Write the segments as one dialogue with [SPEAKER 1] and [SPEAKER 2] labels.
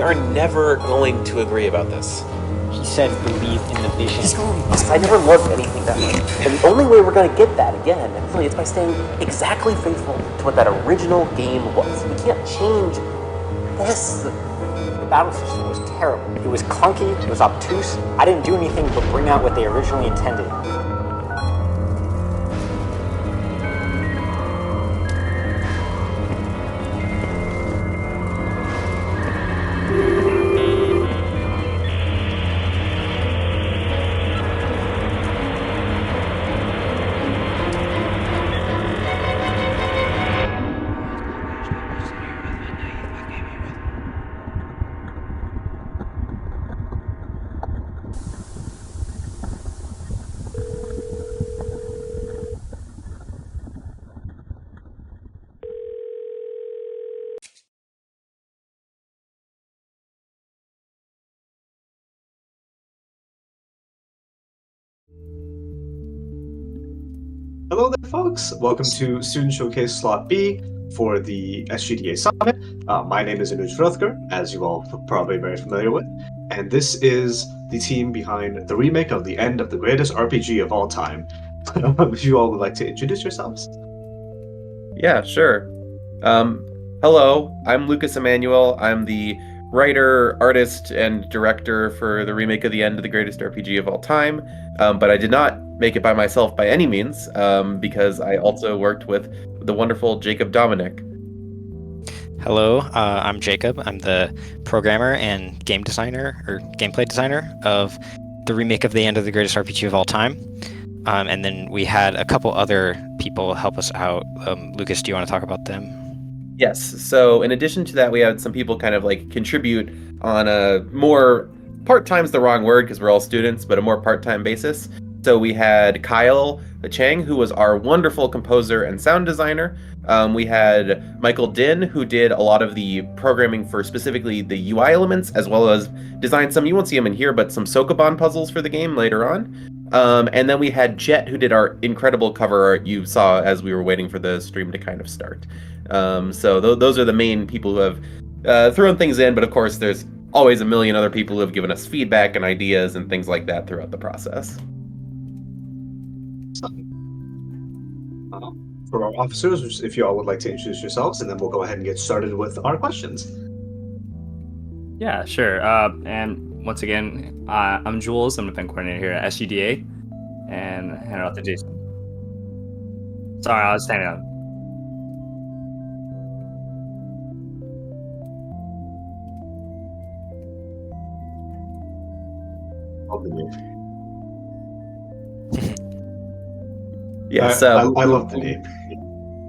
[SPEAKER 1] are never going to agree about this.
[SPEAKER 2] He said believe in the vision.
[SPEAKER 3] I never loved anything that much. And the only way we're going to get that again, really, is by staying exactly faithful to what that original game was. We can't change this.
[SPEAKER 2] The battle system was terrible. It was clunky, it was obtuse. I didn't do anything but bring out what they originally intended.
[SPEAKER 4] Hello there, folks. Welcome to Student Showcase Slot B for the SGDA Summit. My name is TRotEotGRPGoAT, as you all are probably very familiar with, and this is the team behind the remake of The End of the Greatest RPG of All Time. If you all would like to introduce yourselves.
[SPEAKER 5] Yeah, sure. Hello, I'm Immanuel. I'm the writer, artist, and director for the remake of The End of the Greatest RPG of All Time. But I did not make it by myself by any means, because I also worked with the wonderful Dominick.
[SPEAKER 6] Hello, I'm Jacob. I'm the programmer and game designer, or gameplay designer of the remake of The End of the Greatest RPG of All Time. And then we had a couple other people help us out. Lucas, do you want to talk about them?
[SPEAKER 5] Yes, so in addition to that, we had some people kind of like contribute on a more, part-time's the wrong word because we're all students, but a more part-time basis. So we had Kyle Chuang, who was our wonderful composer and sound designer. We had Michael Dinh, who did a lot of the programming for specifically the UI elements, as well as designed some, you won't see him in here, but some Sokoban puzzles for the game later on. And then we had Jet, who did our incredible cover art you saw as we were waiting for the stream to kind of start. So those are the main people who have thrown things in, but of course there's always a million other people who have given us feedback and ideas and things like that throughout the process.
[SPEAKER 4] For our officers, if you all would like to introduce yourselves, and then we'll go ahead and get started with our questions.
[SPEAKER 7] Yeah, sure. And once again, I'm Jules. I'm the event coordinator here at SGDA, and hand it off to Jason. Sorry, I was standing up.
[SPEAKER 5] Yes,
[SPEAKER 4] I love the name.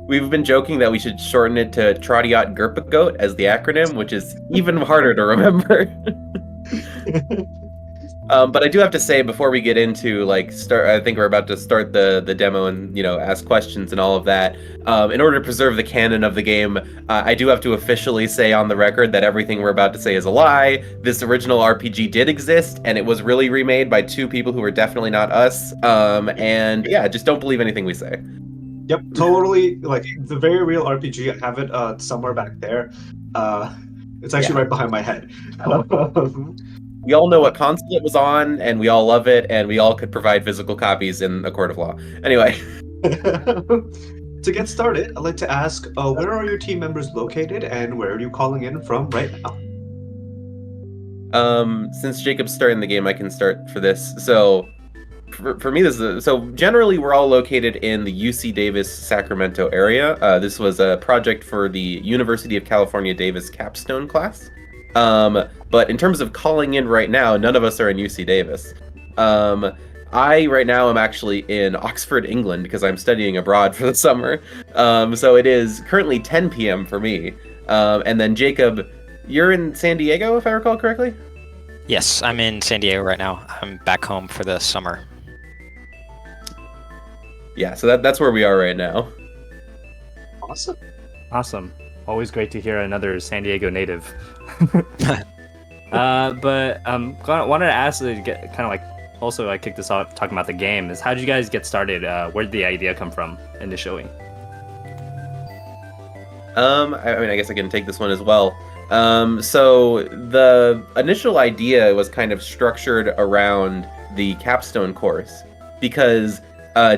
[SPEAKER 5] We've been joking that we should shorten it to TRotEotGRPGoAT as the acronym, which is even harder to remember. But I do have to say, before we get into I think we're about to start the demo and ask questions and all of that. In order to preserve the canon of the game, I do have to officially say on the record that everything we're about to say is a lie. This original RPG did exist, and it was really remade by two people who were definitely not us. And yeah, just don't believe anything we say.
[SPEAKER 4] Yep, totally. Like the very real RPG, I have it somewhere back there. It's actually right behind my head.
[SPEAKER 5] We all know what console it was on, and we all love it, and we all could provide physical copies in a court of law. Anyway.
[SPEAKER 4] To get started, I'd like to ask, where are your team members located, and where are you calling in from right now?
[SPEAKER 5] Since Jacob's starting the game, I can start for this. So, for me, so generally we're all located in the UC Davis, Sacramento area. This was a project for the University of California, Davis capstone class. But in terms of calling in right now, none of us are in UC Davis. I right now am actually in Oxford, England, because I'm studying abroad for the summer. So it is currently 10 p.m. for me. And then Jacob, you're in San Diego, if I recall correctly?
[SPEAKER 6] Yes, I'm in San Diego right now. I'm back home for the summer.
[SPEAKER 5] Yeah, so that's where we are right now.
[SPEAKER 7] Awesome. Always great to hear another San Diego native. But wanted to ask, also kick this off talking about the game. Is how did you guys get started? Where did the idea come from initially?
[SPEAKER 5] I mean, I guess I can take this one as well. So the initial idea was kind of structured around the capstone course because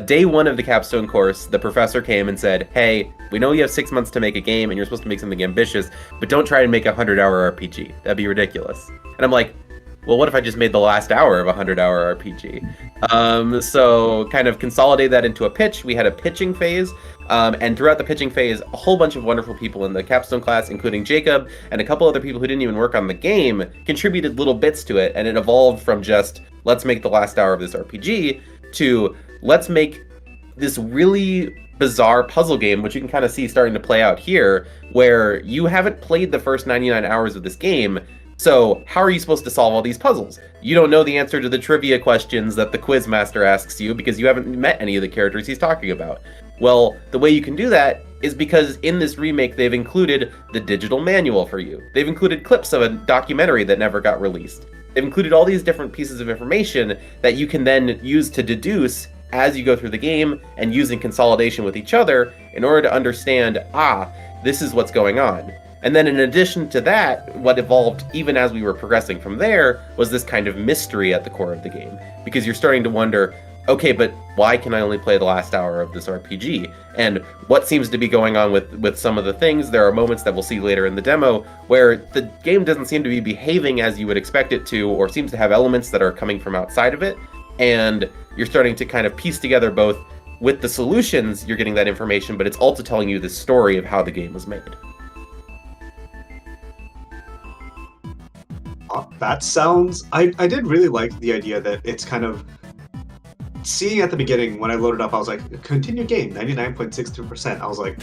[SPEAKER 5] day one of the capstone course, the professor came and said, "Hey, we know you have 6 months to make a game and you're supposed to make something ambitious, but don't try to make a 100-hour RPG. That'd be ridiculous." And I'm like, well, what if I just made the last hour of a 100-hour RPG? So kind of consolidate that into a pitch. We had a pitching phase, and throughout the pitching phase, a whole bunch of wonderful people in the capstone class, including Jacob and a couple other people who didn't even work on the game, contributed little bits to it, and it evolved from just, let's make the last hour of this RPG, to let's make this really bizarre puzzle game, which you can kind of see starting to play out here, where you haven't played the first 99 hours of this game. So how are you supposed to solve all these puzzles? You don't know the answer to the trivia questions that the quiz master asks you because you haven't met any of the characters he's talking about. Well, the way you can do that is because in this remake, they've included the digital manual for you. They've included clips of a documentary that never got released. They've included all these different pieces of information that you can then use to deduce as you go through the game and using consolidation with each other in order to understand, this is what's going on. And then in addition to that, what evolved even as we were progressing from there was this kind of mystery at the core of the game. Because you're starting to wonder, okay, but why can I only play the last hour of this RPG? And what seems to be going on with some of the things? There are moments that we'll see later in the demo where the game doesn't seem to be behaving as you would expect it to, or seems to have elements that are coming from outside of it. And you're starting to kind of piece together both with the solutions, you're getting that information, but it's also telling you the story of how the game was made.
[SPEAKER 4] That sounds... I did really like the idea that it's kind of... Seeing at the beginning, when I loaded up, I was like, continue game, 99.63%. I was like,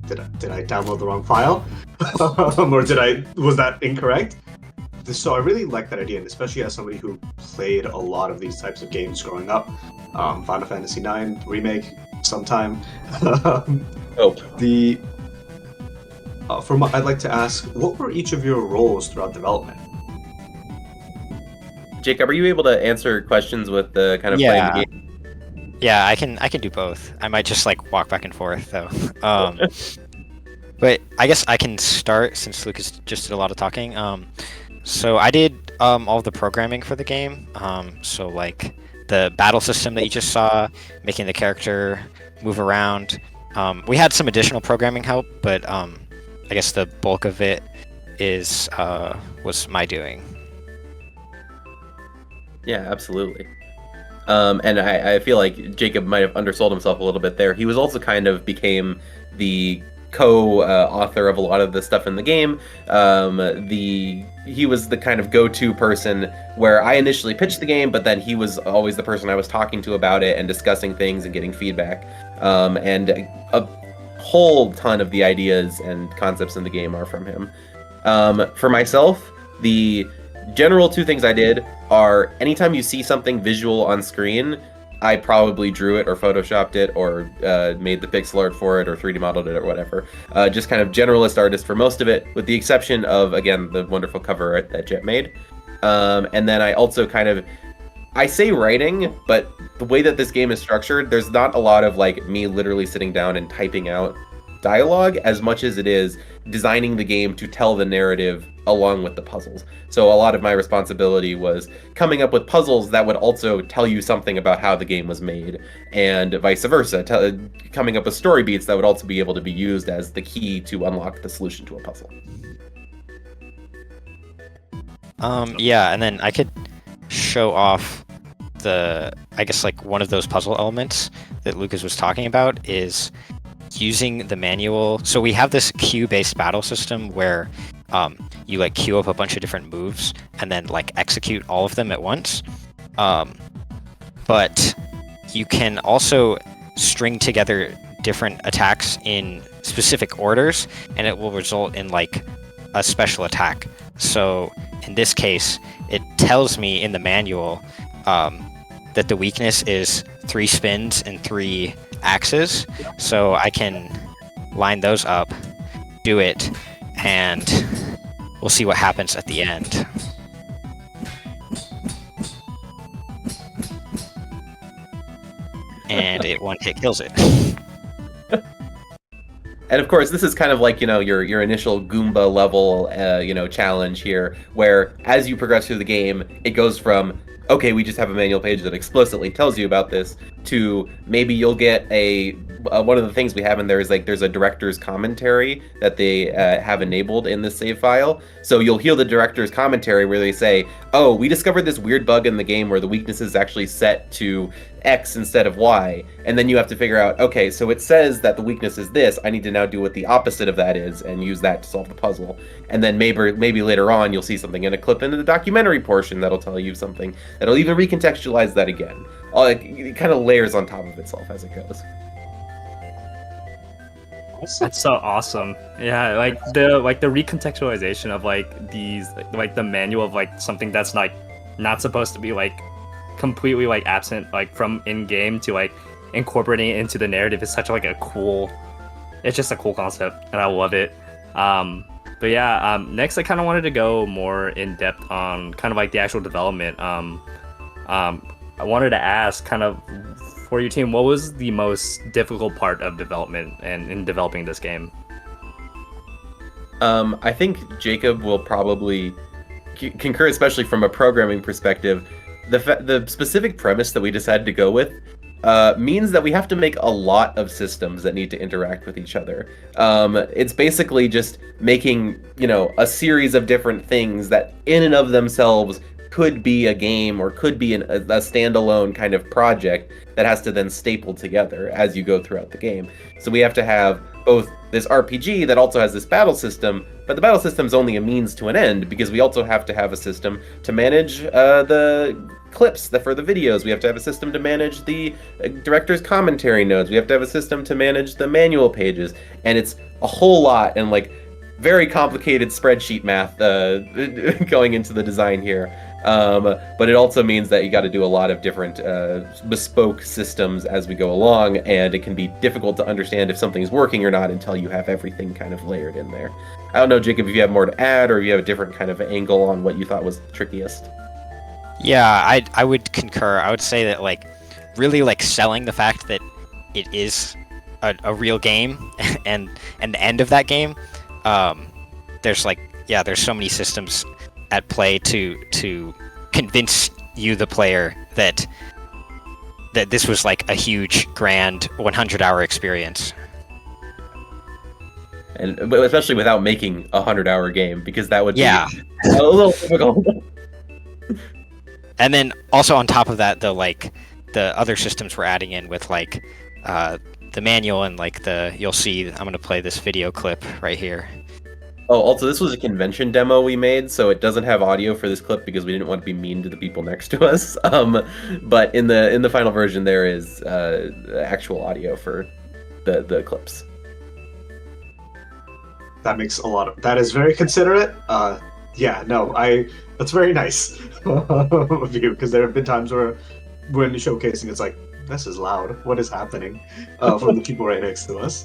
[SPEAKER 4] did I download the wrong file? Or was that incorrect? So I really like that idea, and especially as somebody who played a lot of these types of games growing up. Final Fantasy IX Remake, sometime. I'd like to ask, what were each of your roles throughout development?
[SPEAKER 5] Jacob, are you able to answer questions with the kind of playing the game?
[SPEAKER 6] Yeah, I can do both. I might just like walk back and forth though. But I guess I can start since Lucas just did a lot of talking. So I did all of the programming for the game. So like the battle system that you just saw, making the character move around. We had some additional programming help, but I guess the bulk of it was my doing.
[SPEAKER 5] Yeah, absolutely. And I feel like Jacob might have undersold himself a little bit there. He was also kind of became the co-author of a lot of the stuff in the game. He was the kind of go-to person where I initially pitched the game, but then he was always the person I was talking to about it and discussing things and getting feedback. And a whole ton of the ideas and concepts in the game are from him. For myself, the general two things I did are anytime you see something visual on screen, I probably drew it or photoshopped it or made the pixel art for it or 3D modeled it or whatever. Just kind of generalist artist for most of it, with the exception of, again, the wonderful cover art that Jet made. And then I also I say writing, but the way that this game is structured, there's not a lot of like me literally sitting down and typing out dialogue as much as it is designing the game to tell the narrative along with the puzzles. So a lot of my responsibility was coming up with puzzles that would also tell you something about how the game was made, and vice versa, coming up with story beats that would also be able to be used as the key to unlock the solution to a puzzle.
[SPEAKER 6] Yeah, and then I could show off I guess like one of those puzzle elements that Lucas was talking about is using the manual. So we have this queue-based battle system where you like queue up a bunch of different moves and then like execute all of them at once. But you can also string together different attacks in specific orders, and it will result in like a special attack. So in this case, it tells me in the manual that the weakness is 3 spins and 3 axes, so I can line those up, do it, and we'll see what happens at the end. And it one hit kills it.
[SPEAKER 5] And of course, this is kind of like, your initial Goomba level, challenge here, where as you progress through the game, it goes from, okay, we just have a manual page that explicitly tells you about this, to maybe you'll get one of the things we have in there is there's a director's commentary that they have enabled in the save file. So you'll hear the director's commentary where they say, oh, we discovered this weird bug in the game where the weakness is actually set to X instead of Y. And then you have to figure out, okay, so it says that the weakness is this. I need to now do what the opposite of that is and use that to solve the puzzle. And then maybe later on you'll see something in a clip in the documentary portion that'll tell you something that'll even recontextualize that again. It kind of layers on top of itself as it goes.
[SPEAKER 7] That's so awesome. Yeah, the recontextualization of these the manual of something that's not supposed to be completely absent from in game to incorporating it into the narrative is such a cool. It's just a cool concept, and I love it. But yeah, next I kind of wanted to go more in depth on kind of the actual development. I wanted to ask kind of for your team, what was the most difficult part of development and in developing this game?
[SPEAKER 5] I think Jacob will probably concur, especially from a programming perspective. The specific premise that we decided to go with means that we have to make a lot of systems that need to interact with each other. It's basically just making, a series of different things that in and of themselves could be a game or could be a standalone kind of project that has to then staple together as you go throughout the game. So we have to have both this RPG that also has this battle system, but the battle system is only a means to an end because we also have to have a system to manage the clips for the videos. We have to have a system to manage the director's commentary notes. We have to have a system to manage the manual pages, and it's a whole lot and very complicated spreadsheet math going into the design here. But it also means that you got to do a lot of different bespoke systems as we go along, and it can be difficult to understand if something's working or not until you have everything kind of layered in there. I don't know, Jacob, if you have more to add or if you have a different kind of angle on what you thought was the trickiest.
[SPEAKER 6] Yeah, I would concur. I would say that really selling the fact that it is a real game and the end of that game. There's there's so many systems at play to convince you, the player, that this was a huge, grand 100-hour experience.
[SPEAKER 5] But especially without making a 100-hour game, because that would be a little difficult.
[SPEAKER 6] And then also on top of that, the other systems we're adding in with the manual and you'll see. I'm gonna play this video clip right here.
[SPEAKER 5] Oh, also, this was a convention demo we made, so it doesn't have audio for this clip because we didn't want to be mean to the people next to us. But in the final version, there is actual audio for the clips.
[SPEAKER 4] That is very considerate. That's very nice of you, because there have been times where when showcasing, it's this is loud. What is happening from the people right next to us?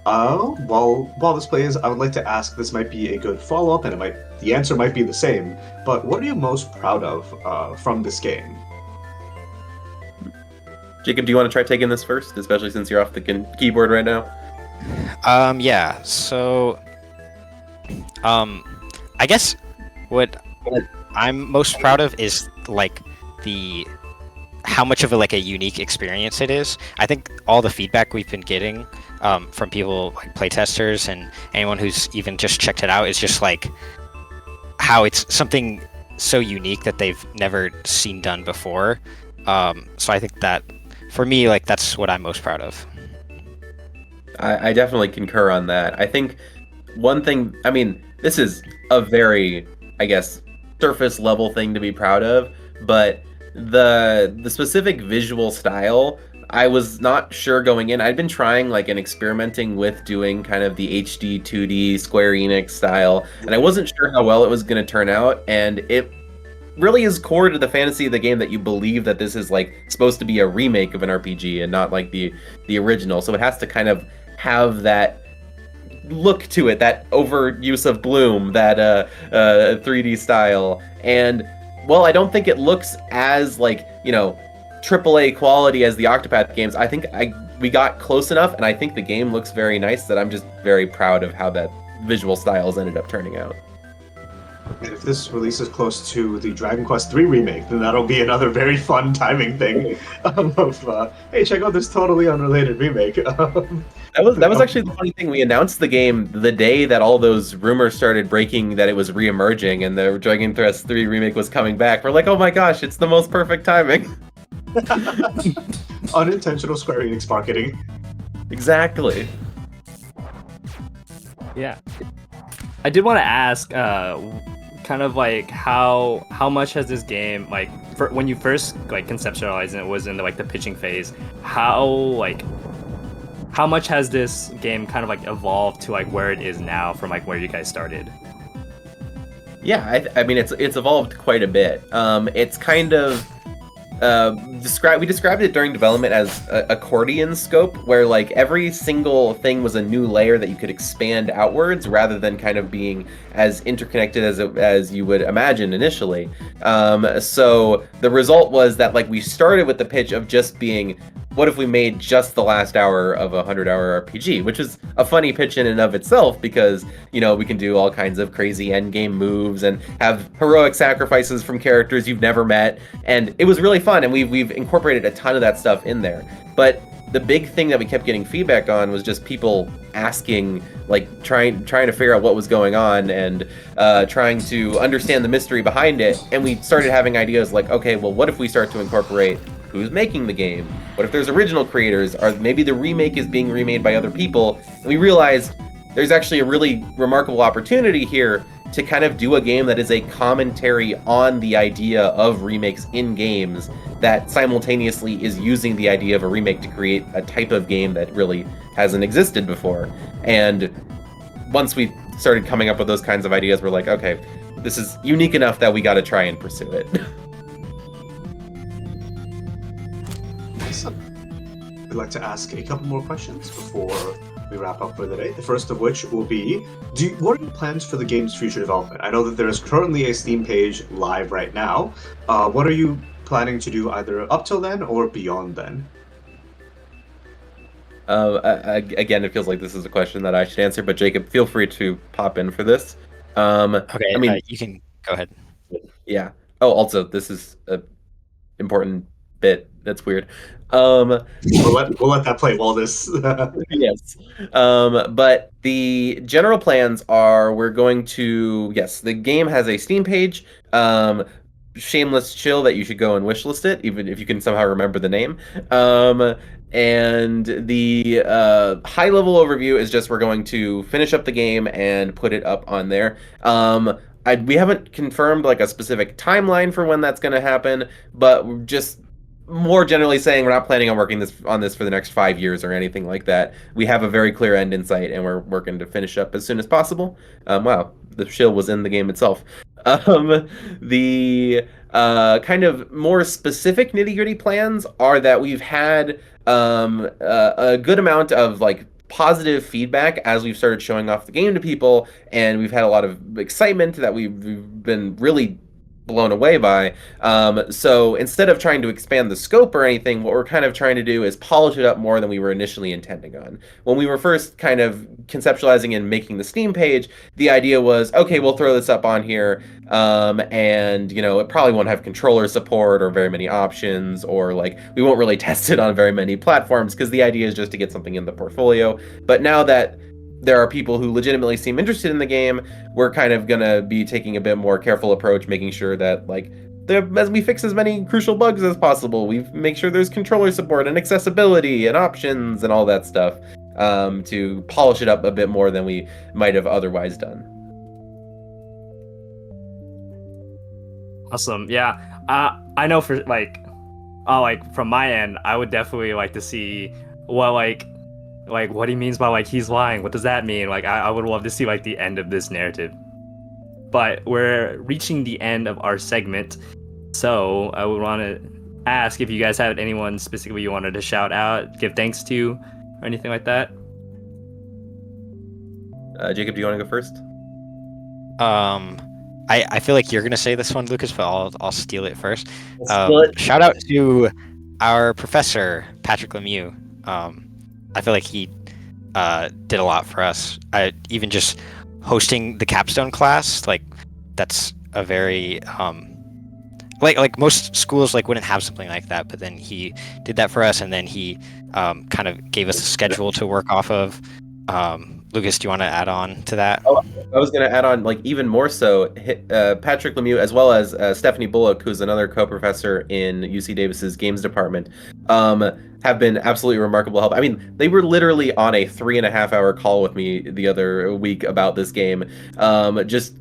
[SPEAKER 4] While this plays, I would like to ask, this might be a good follow-up, and the answer might be the same, but what are you most proud of from this game?
[SPEAKER 5] Jacob, do you want to try taking this first, especially since you're off the keyboard right now?
[SPEAKER 6] Yeah, so I guess what I'm most proud of is how much of a unique experience it is. I think all the feedback we've been getting from people playtesters and anyone who's even just checked it out is just how it's something so unique that they've never seen done before. So I think that for me, that's what I'm most proud of.
[SPEAKER 5] I definitely concur on that. I think one thing, this is a very, surface level thing to be proud of, but the specific visual style, I was not sure going in. I'd been trying and experimenting with doing kind of the HD 2D Square Enix style, and I wasn't sure how well it was going to turn out, and it really is core to the fantasy of the game that you believe that this is supposed to be a remake of an RPG and not the original. So it has to kind of have that look to it, that overuse of bloom, that 3D style. And well, I don't think it looks as AAA quality as the Octopath games. I think I we got close enough, and I think the game looks very nice that I'm just very proud of how that visual styles ended up turning out.
[SPEAKER 4] And if this releases close to the Dragon Quest III remake, then that'll be another very fun timing thing of, hey, check out this totally unrelated remake.
[SPEAKER 5] That was actually the funny thing. We announced the game the day that all those rumors started breaking that it was re-emerging and the Dragon Quest III remake was coming back. We're like, oh my gosh, it's the most perfect timing.
[SPEAKER 4] Unintentional Square Enix marketing.
[SPEAKER 5] Exactly.
[SPEAKER 7] Yeah. I did want to ask, kind of like how much has this game, like when you first like conceptualized it, was in the, like the pitching phase, how much has this game kind of like evolved to like where it is now from like where you guys started?
[SPEAKER 5] Yeah, I mean it's evolved quite a bit. It's kind of we described it during development as accordion scope, where like every single thing was a new layer that you could expand outwards rather than kind of being as interconnected as you would imagine initially. So the result was that like we started with the pitch of just being, what if we made just the last hour of a 100-hour RPG, which is a funny pitch in and of itself because, you know, we can do all kinds of crazy endgame moves and have heroic sacrifices from characters you've never met, and it was really fun, and we've incorporated a ton of that stuff in there. But the big thing that we kept getting feedback on was just people asking, like trying to figure out what was going on and trying to understand the mystery behind it, and we started having ideas like, okay, well, what if we start to incorporate who's making the game? What if there's original creators? Or maybe the remake is being remade by other people? And we realized there's actually a really remarkable opportunity here to kind of do a game that is a commentary on the idea of remakes in games that simultaneously is using the idea of a remake to create a type of game that really hasn't existed before. And once we started coming up with those kinds of ideas, we're like, okay, this is unique enough that we got to try and pursue it.
[SPEAKER 4] I'd like to ask a couple more questions before we wrap up for the day. The first of which will be, what are your plans for the game's future development? I know that there is currently a Steam page live right now. What are you planning to do either up till then or beyond then?
[SPEAKER 5] Again, it feels like this is a question that I should answer, but Jacob, feel free to pop in for this.
[SPEAKER 6] Okay,
[SPEAKER 5] I mean,
[SPEAKER 6] you can go ahead.
[SPEAKER 5] Yeah. Oh, also, this is an important bit. That's weird. We'll
[SPEAKER 4] let that play while this.
[SPEAKER 5] Yes. But the general plans are we're going to, yes, the game has a Steam page. Shameless chill that you should go and wishlist it, even if you can somehow remember the name. And the high level overview is just we're going to finish up the game and put it up on there. We haven't confirmed like a specific timeline for when that's going to happen, but we're just more generally saying we're not planning on working on this for the next 5 years or anything like that. We have a very clear end in sight, and we're working to finish up as soon as possible. Wow, the shill was in the game itself. The kind of more specific nitty-gritty plans are that we've had a good amount of like positive feedback as we've started showing off the game to people, and we've had a lot of excitement that we've been really blown away by. So instead of trying to expand the scope or anything, what we're kind of trying to do is polish it up more than we were initially intending on. When we were first kind of conceptualizing and making the Steam page, the idea was, okay, we'll throw this up on here, and you know, it probably won't have controller support or very many options, or like we won't really test it on very many platforms, because the idea is just to get something in the portfolio. But now that there are people who legitimately seem interested in the game, we're kind of gonna be taking a bit more careful approach, making sure that like as we fix as many crucial bugs as possible, we make sure there's controller support and accessibility and options and all that stuff, to polish it up a bit more than we might have otherwise done.
[SPEAKER 7] Awesome. Yeah. I know for like from my end, I would definitely like to see what what he means by like he's lying. What does that mean? Like I would love to see like the end of this narrative. But we're reaching the end of our segment, so I would want to ask if you guys have anyone specifically you wanted to shout out, give thanks to, or anything like that.
[SPEAKER 5] Jacob, do you want to go first?
[SPEAKER 6] I feel like you're gonna say this one, Lucas, but I'll steal it first.
[SPEAKER 5] Steal it.
[SPEAKER 6] Shout out to our professor, Patrick Lemieux. I feel like he did a lot for us. Even just hosting the capstone class, like that's a very like most schools like wouldn't have something like that, but then he did that for us, and then he kind of gave us a schedule to work off of. Lucas, do you want to add on to that?
[SPEAKER 5] Oh, I was going to add on, like, even more so, Patrick Lemieux, as well as Stephanie Bullock, who's another co-professor in UC Davis's games department, have been absolutely remarkable help. I mean, they were literally on a 3.5-hour call with me the other week about this game, just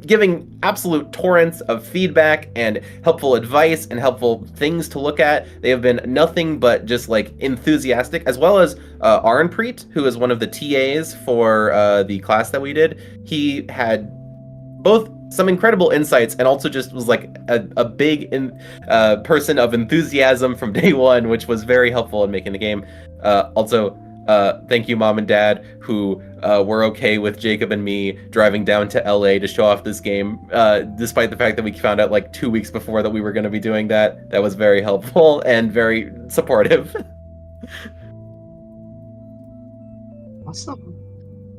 [SPEAKER 5] giving absolute torrents of feedback and helpful advice and helpful things to look at. They have been nothing but just like enthusiastic, as well as Arnpreet, who is one of the TAs for the class that we did. He had both some incredible insights and also just was like a big person of enthusiasm from day one, which was very helpful in making the game. Also, thank you, Mom and Dad, who were okay with Jacob and me driving down to LA to show off this game, despite the fact that we found out like 2 weeks before that we were going to be doing that. That was very helpful and very supportive.
[SPEAKER 4] Awesome.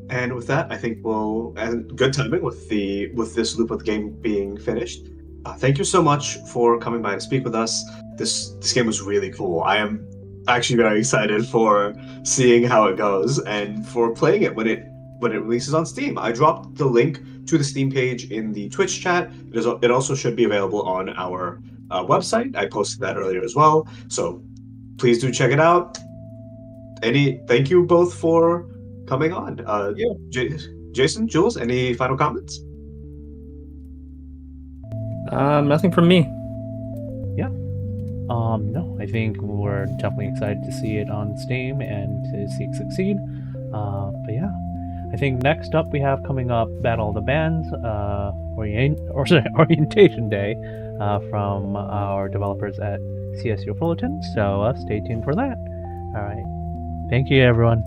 [SPEAKER 4] And with that, I think we'll and good timing with this loop of the game being finished. Thank you so much for coming by to speak with us. This game was really cool. I am actually very excited for seeing how it goes and for playing it when it releases on Steam. I dropped the link to the Steam page in the Twitch chat. It also should be available on our website. I posted that earlier as well, so please do check it out. Thank you both for coming on. Jason, Jules, any final comments?
[SPEAKER 7] Nothing from me.
[SPEAKER 8] No, I think we're definitely excited to see it on Steam and to see it succeed. But yeah, I think next up we have coming up Battle of the Bands, Orientation Day from our developers at CSU Fullerton. So stay tuned for that. All right. Thank you, everyone.